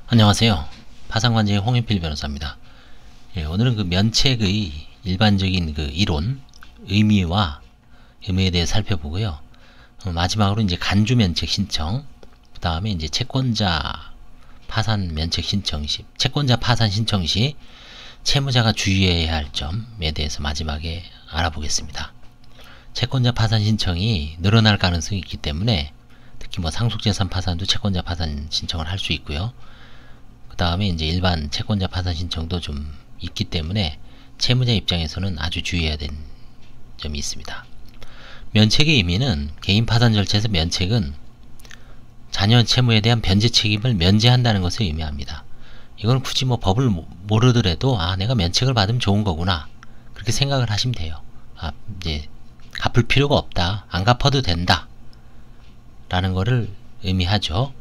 안녕하세요. 파산관제의 홍인필 변호사입니다. 오늘은 그 면책의 일반적인 그 이론, 의미에 대해 살펴보고요. 마지막으로 이제 간주 면책 신청, 그 다음에 이제 채권자 파산 면책 신청 시, 채권자 파산 신청 시 채무자가 주의해야 할 점에 대해서 마지막에 알아보겠습니다. 채권자 파산 신청이 늘어날 가능성이 있기 때문에 특히 뭐 상속재산 파산도 채권자 파산 신청을 할 수 있고요. 그 다음에 이제 일반 채권자 파산 신청도 좀 있기 때문에 채무자 입장에서는 아주 주의해야 되는 점이 있습니다. 면책의 의미는 개인 파산 절차에서 면책은 자녀 채무에 대한 변제 책임을 면제한다는 것을 의미합니다. 이건 굳이 뭐 법을 모르더라도 내가 면책을 받으면 좋은 거구나 그렇게 생각을 하시면 돼요. 이제 갚을 필요가 없다, 안 갚아도 된다 라는 거를 의미하죠.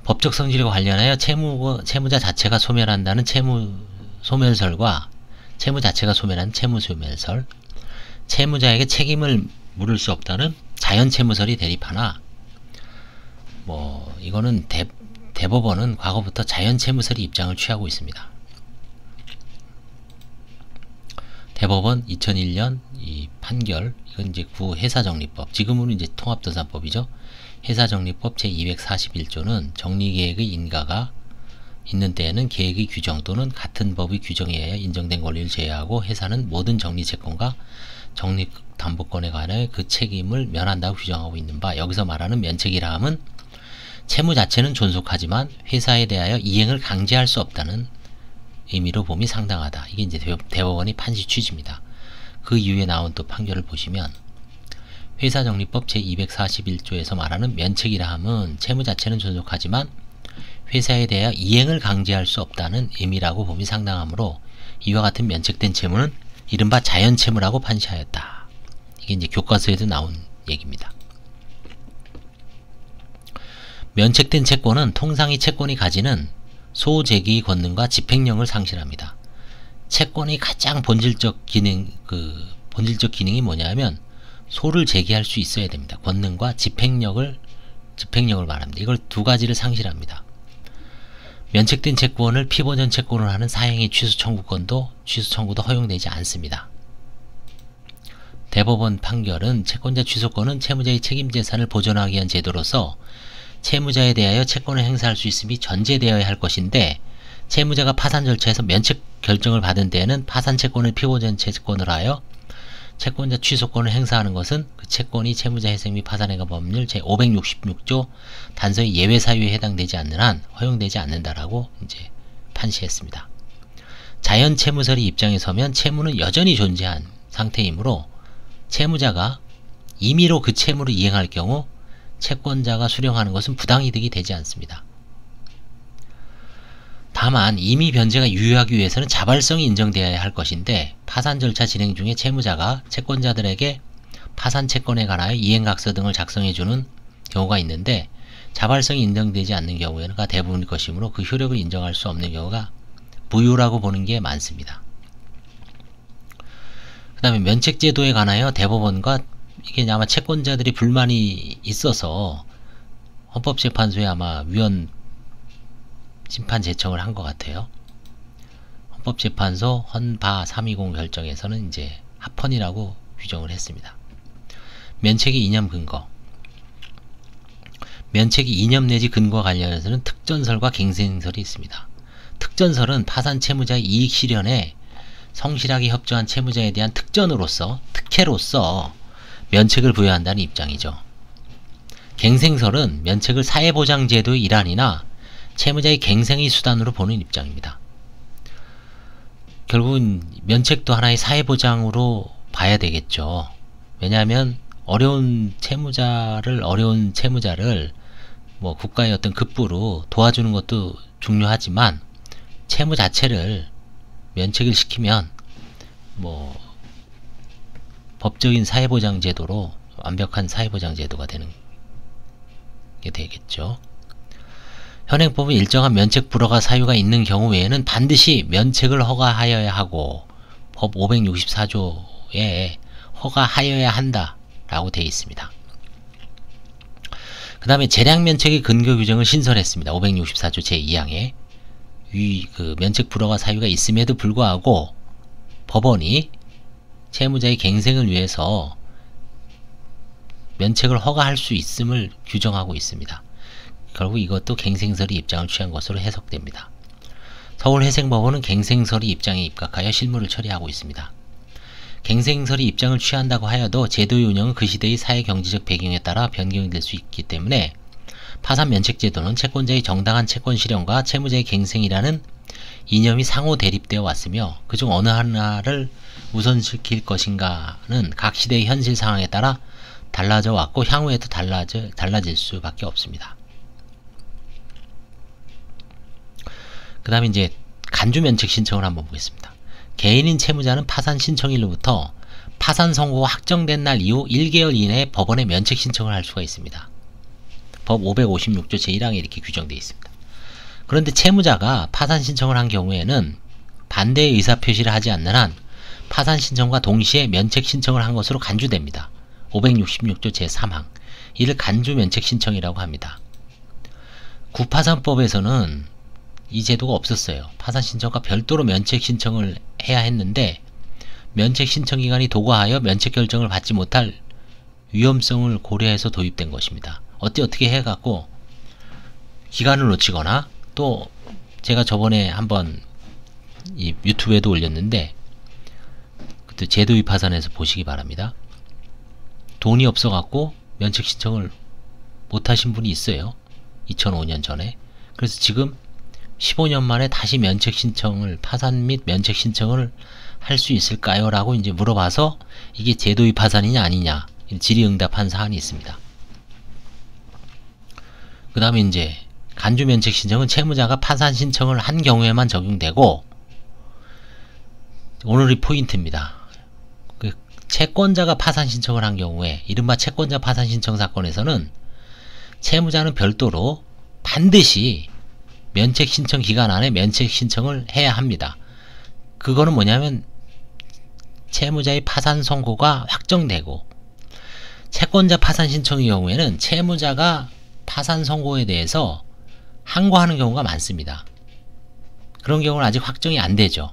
법적 성질과 관련하여 채무자 자체가 소멸한다는 채무소멸설과 채무 자체가 소멸한 채무소멸설, 채무자에게 책임을 물을 수 없다는 자연채무설이 대립하나, 이거는 대법원은 과거부터 자연채무설이 입장을 취하고 있습니다. 대법원 2001년 이 판결, 이건 이제 구회사정리법, 지금은 이제 통합도산법이죠. 회사정리법 제241조는 정리계획의 인가가 있는 때에는 계획의 규정 또는 같은 법의 규정에 의하여 인정된 권리를 제외하고 회사는 모든 정리채권과 정리담보권에 관하여 그 책임을 면한다고 규정하고 있는 바, 여기서 말하는 면책이라 함은 채무 자체는 존속하지만 회사에 대하여 이행을 강제할 수 없다는 의미로 봄이 상당하다. 이게 이제 대법원의 판시 취지입니다. 그 이후에 나온 또 판결을 보시면 회사정리법 제241조에서 말하는 면책이라 함은 채무 자체는 존속하지만 회사에 대하여 이행을 강제할 수 없다는 의미라고 봄이 상당하므로 이와 같은 면책된 채무는 이른바 자연채무라고 판시하였다. 이게 이제 교과서에도 나온 얘기입니다. 면책된 채권은 통상 이 채권이 가지는 소재기의 권능과 집행력을 상실합니다. 채권의 가장 본질적 기능이 뭐냐면 소를 제기할 수 있어야 됩니다. 권능과 집행력을 말합니다. 이걸 두 가지를 상실합니다. 면책된 채권을 피보전 채권을 하는 사행의 취소 청구도 허용되지 않습니다. 대법원 판결은 채권자 취소권은 채무자의 책임 재산을 보존하기 위한 제도로서 채무자에 대하여 채권을 행사할 수 있음이 전제되어야 할 것인데, 채무자가 파산 절차에서 면책 결정을 받은 데에는 파산 채권을 피보전 채권을 하여 채권자 취소권을 행사하는 것은 그 채권이 채무자 회생 및 파산행위 법률 제566조 단서의 예외 사유에 해당되지 않는 한 허용되지 않는다라고 이제 판시했습니다. 자연채무설이 입장에 서면 채무는 여전히 존재한 상태이므로 채무자가 임의로 그 채무를 이행할 경우 채권자가 수령하는 것은 부당이득이 되지 않습니다. 다만 임의 변제가 유효하기 위해서는 자발성이 인정되어야 할 것인데, 파산 절차 진행 중에 채무자가 채권자들에게 파산 채권에 관하여 이행각서 등을 작성해주는 경우가 있는데, 자발성이 인정되지 않는 경우에는 대부분일 것이므로 그 효력을 인정할 수 없는 경우가 무효라고 보는 게 많습니다. 그 다음에 면책제도에 관하여 대법원과 이게 아마 채권자들이 불만이 있어서 헌법재판소에 아마 위헌 심판 제청을 한 것 같아요. 헌법재판소 헌바 320 결정에서는 이제 합헌이라고 규정을 했습니다. 면책의 이념 근거. 면책의 이념 내지 근거와 관련해서는 특전설과 갱생설이 있습니다. 특전설은 파산 채무자의 이익 실현에 성실하게 협조한 채무자에 대한 특혜로서 면책을 부여한다는 입장이죠. 갱생설은 면책을 사회보장제도의 일환이나 채무자의 갱생의 수단으로 보는 입장입니다. 결국은 면책도 하나의 사회보장으로 봐야 되겠죠. 왜냐하면 어려운 채무자를 국가의 어떤 급부로 도와주는 것도 중요하지만 채무 자체를 면책을 시키면 법적인 사회보장제도로 완벽한 사회보장제도가 되는 게 되겠죠. 현행법은 일정한 면책 불허가 사유가 있는 경우 외에는 반드시 면책을 허가하여야 하고 법 564조에 허가하여야 한다라고 되어 있습니다. 그 다음에 재량면책의 근거 규정을 신설했습니다. 564조 제2항에 그 면책 불허가 사유가 있음에도 불구하고 법원이 채무자의 갱생을 위해서 면책을 허가할 수 있음을 규정하고 있습니다. 결국 이것도 갱생설이 입장을 취한 것으로 해석됩니다. 서울회생법원은 갱생설이 입장에 입각하여 실무를 처리하고 있습니다. 갱생설이 입장을 취한다고 하여도 제도의 운영은 그 시대의 사회-경제적 배경에 따라 변경될 수 있기 때문에 파산 면책제도는 채권자의 정당한 채권 실현과 채무자의 갱생이라는 이념이 상호 대립되어 왔으며 그중 어느 하나를 우선시킬 것인가는 각 시대의 현실 상황에 따라 달라져 왔고 향후에도 달라질 수밖에 없습니다. 그 다음에 이제 간주 면책 신청을 한번 보겠습니다. 개인인 채무자는 파산 신청일로부터 파산 선고가 확정된 날 이후 1개월 이내에 법원에 면책 신청을 할 수가 있습니다. 법 556조 제1항에 이렇게 규정되어 있습니다. 그런데 채무자가 파산 신청을 한 경우에는 반대의 의사표시를 하지 않는 한 파산 신청과 동시에 면책 신청을 한 것으로 간주됩니다. 566조 제3항 이를 간주 면책 신청이라고 합니다. 구파산법에서는 이 제도가 없었어요. 파산 신청과 별도로 면책 신청을 해야 했는데 면책 신청 기간이 도과하여 면책 결정을 받지 못할 위험성을 고려해서 도입된 것입니다. 어떻게 해갖고 기간을 놓치거나 또 제가 저번에 한번 이 유튜브에도 올렸는데 그때 제도입 파산에서 보시기 바랍니다. 돈이 없어갖고 면책 신청을 못하신 분이 있어요. 2005년 전에. 그래서 지금 15년 만에 다시 면책 신청을 파산 및 면책 신청을 할 수 있을까요? 라고 이제 물어봐서 이게 제도입 파산이냐 아니냐 질의응답한 사안이 있습니다. 그 다음에 이제 간주 면책 신청은 채무자가 파산 신청을 한 경우에만 적용되고 오늘의 포인트입니다. 그 채권자가 파산 신청을 한 경우에 이른바 채권자 파산 신청 사건에서는 채무자는 별도로 반드시 면책 신청 기간 안에 면책 신청을 해야 합니다. 그거는 뭐냐면 채무자의 파산 선고가 확정되고 채권자 파산 신청의 경우에는 채무자가 파산 선고에 대해서 항고하는 경우가 많습니다. 그런 경우는 아직 확정이 안 되죠.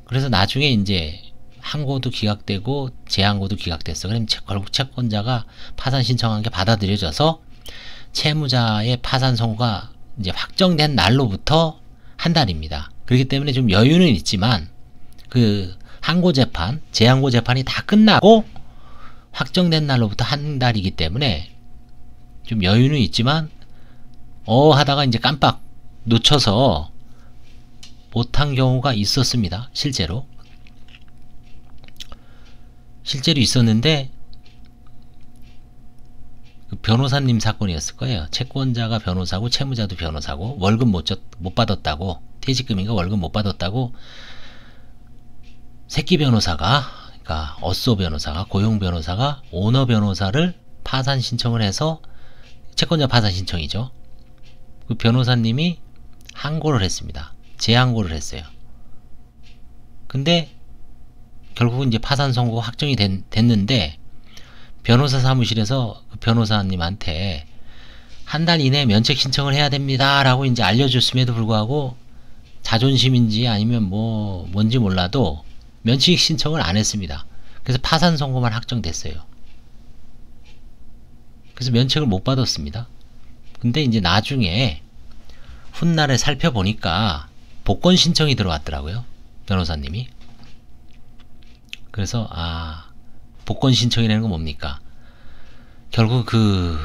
그래서 나중에 이제 항고도 기각되고 재항고도 기각됐어. 그럼 결국 채권자가 파산 신청한 게 받아들여져서 채무자의 파산 선고가 이제 확정된 날로부터 한 달입니다. 그렇기 때문에 좀 여유는 있지만 그 항고 재판, 재항고 재판이 다 끝나고 확정된 날로부터 한 달이기 때문에 좀 여유는 있지만 하다가 이제 깜빡 놓쳐서 못한 경우가 있었습니다. 실제로 있었는데 그 변호사님 사건이었을 거예요. 채권자가 변호사고 채무자도 변호사고 월급 못 받았다고 퇴직금인가 월급 못 받았다고 새끼 변호사가 그러니까 어쏘 변호사가 고용 변호사가 오너 변호사를 파산 신청을 해서 채권자 파산 신청이죠. 그 변호사님이 항고를 했습니다. 재항고를 했어요. 근데 결국은 이제 파산 선고가 확정이 됐는데 변호사 사무실에서 그 변호사님한테 한 달 이내에 면책 신청을 해야 됩니다 라고 이제 알려줬음에도 불구하고 자존심인지 아니면 뭔지 몰라도 면책 신청을 안 했습니다. 그래서 파산 선고만 확정됐어요. 그래서 면책을 못 받았습니다. 근데 이제 나중에 훗날에 살펴보니까 복권 신청이 들어왔더라고요. 변호사님이. 그래서 복권 신청이라는 건 뭡니까? 결국 그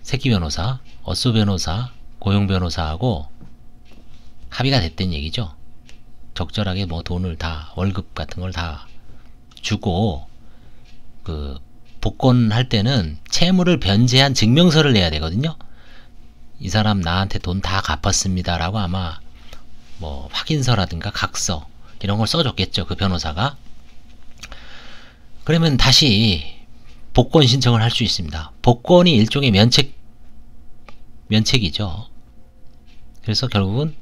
새끼 변호사, 어쏘 변호사, 고용 변호사하고 합의가 됐던 얘기죠. 적절하게 돈을 다 월급 같은 걸 다 주고 그 복권할 때는 채무를 변제한 증명서를 내야 되거든요. 이 사람 나한테 돈 다 갚았습니다 라고 아마 확인서라든가 각서 이런 걸 써줬겠죠. 그 변호사가. 그러면 다시 복권 신청을 할 수 있습니다. 복권이 일종의 면책이죠. 그래서 결국은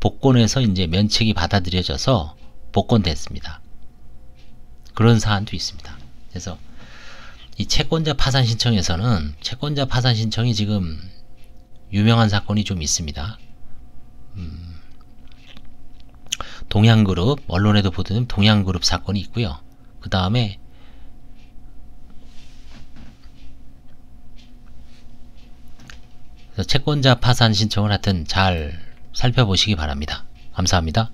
복권에서 이제 면책이 받아들여져서 복권됐습니다. 그런 사안도 있습니다. 그래서 이 채권자 파산 신청에서는 채권자 파산 신청이 지금 유명한 사건이 좀 있습니다. 동양그룹, 언론에도 보던 동양그룹 사건이 있고요. 그 다음에 채권자 파산 신청을 하여튼 잘 살펴보시기 바랍니다. 감사합니다.